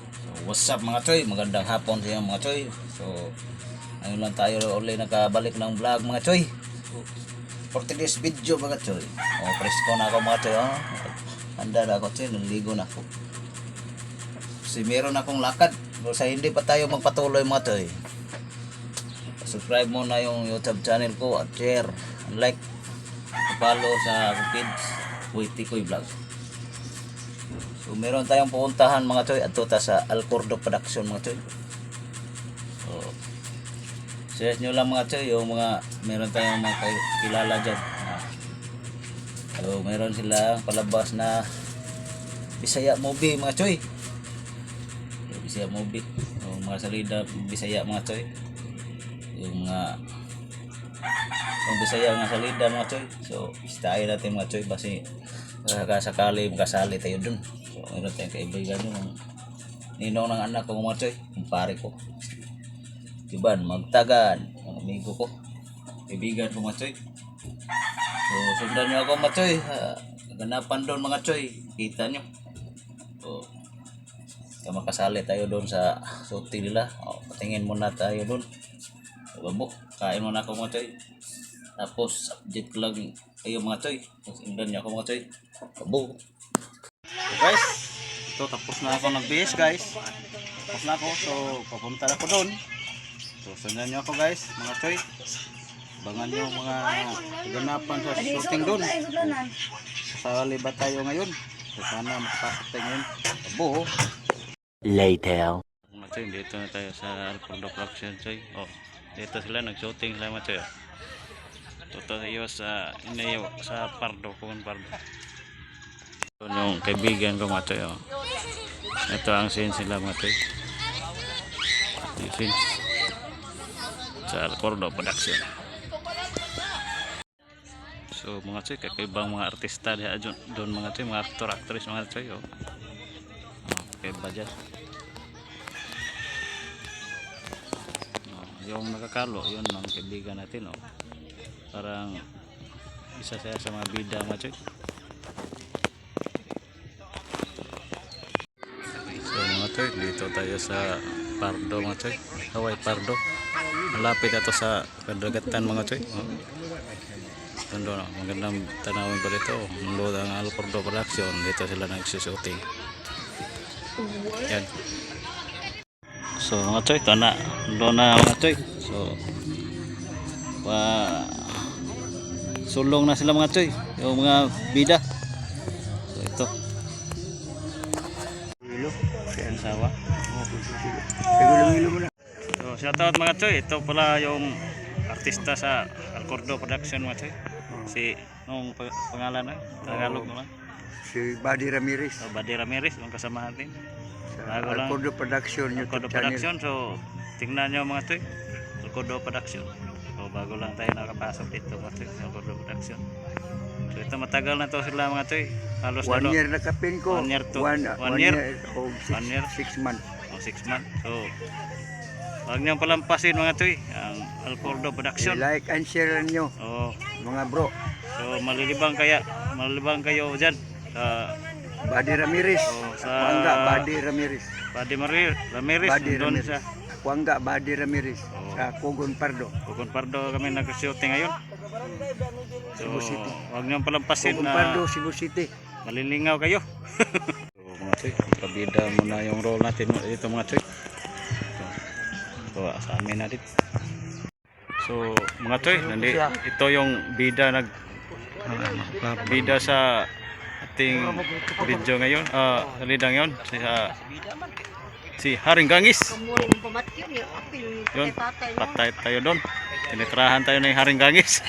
So, what's up mga choy? Magandang hapon sa inyo mga choy. So, ngayon lang tayo ulit nakabalik ng vlog mga choy. So, for today's video mga choy. Presko na ako mga choy. Handa na ako choy, naligo na ako. Kasi meron akong lakad. So, sa hindi pa tayo magpatuloy mga choy, subscribe mo na yung YouTube channel ko at share and like, follow sa aking kids with Tikoy Vlog. So meron tayong pupuntahan mga choy at tuta sa Alcordo Production mga choy. So share nyo lang mga choy yung mga meron tayong mga kilala dyan. So meron sila palabas na Bisaya movie mga choy. So, Bisaya movie, so, mga salida Bisaya mga choy, yung mga Bisaya nga salida mga choy. So istahin natin mga choy kasi sakali makasali tayo dun. So meron tayong kaibigan yung ninong ng anak ko mga choy, kumpare ko, Iban Magtagan, ang amigo ko, kaibigan ko mga choy. So sundan nyo ako mga choy, ganapan doon mga choy, kita nyo. So makasali tayo doon sa shooting nila. Patingin muna tayo doon. Babo, kain muna ako mga choy. Tapos subject lang kayo mga choy. Sundan niyo ako mga choy. Babo. So guys, ito tapos na ako nag-base guys. Tapos na ako, so papunta na ako doon. So sundan niyo ako guys mga choy. Abangan niyo mga ganapan sa shooting doon. Sasali ba tayo ngayon? So sana makapasok tayo ngayon. Babo. Later. Mga choy, dito na tayo sa Alcordo Production choy. Dito sila nag-shooting sila mga choy. Ito tayo sa inayo sa Pardo, Kugon Pardo. Ito yung kaibigan ko mga choy. Ito ang scene sila mga choy. Yung scene sa Alcordo Production. So mga choy, kakaibang mga artista doon mga choy, mga aktor, aktris mga choy. Kakaiba dyan. Yung nakakalo, yun ang kaibigan natin. Parang isa siya sa mga bida mga choy. So mga choy, dito tayo sa Pardo mga choy, Hawaii Pardo. Malapit ito sa kadagatan mga choy. Tando na, magandang tanawin ko dito. Nandun ang Alcordo Production, dito sila nagsushooting. Yan. So mga choy, ito na, doon na mga choy. So sulong na sila mga choy, yung mga bida. So ito ilo, siya sawa. So shout out mga choy, ito pala yung artista sa Alcordo Production mga choy. Si nung pangalan na Tagalog mo lang. Si Buddy Ramirez. Buddy Ramirez, yung kasamahan din. Alcordo Production YouTube channel. So tingnan nyo mga choy, Alcordo Production. So bago lang tayo nakapasok dito mga choy, Alcordo Production. So ito matagal na to sila mga choy. Halos 1 year na kapin ko. 1 year to 1 year o 1 year 6 months. 6 months. So wag niyong palampasin mga choy ang Alcordo Production. Like and share nyo mga bro. So malilibang kayo dyan sa Buddy Ramirez. Kuangga Buddy Ramirez. Buddy Ramirez. Doon sa Kuangga Buddy Ramirez sa Kugon Pardo. Kugon Pardo kami nag-shooting ngayon. So Cebu City. wag niyong palampasin Kugon na Pardo, Cebu City. malilingaw kayo. So mga choy, pabida muna yung role natin dito mga choy. So sa amin na dito. So mga choy, ito yung bida sa ating video ngayon, salida ngayon, si Haring Gangis. Yun, patay tayo doon, tinitrahan tayo ng Haring Gangis.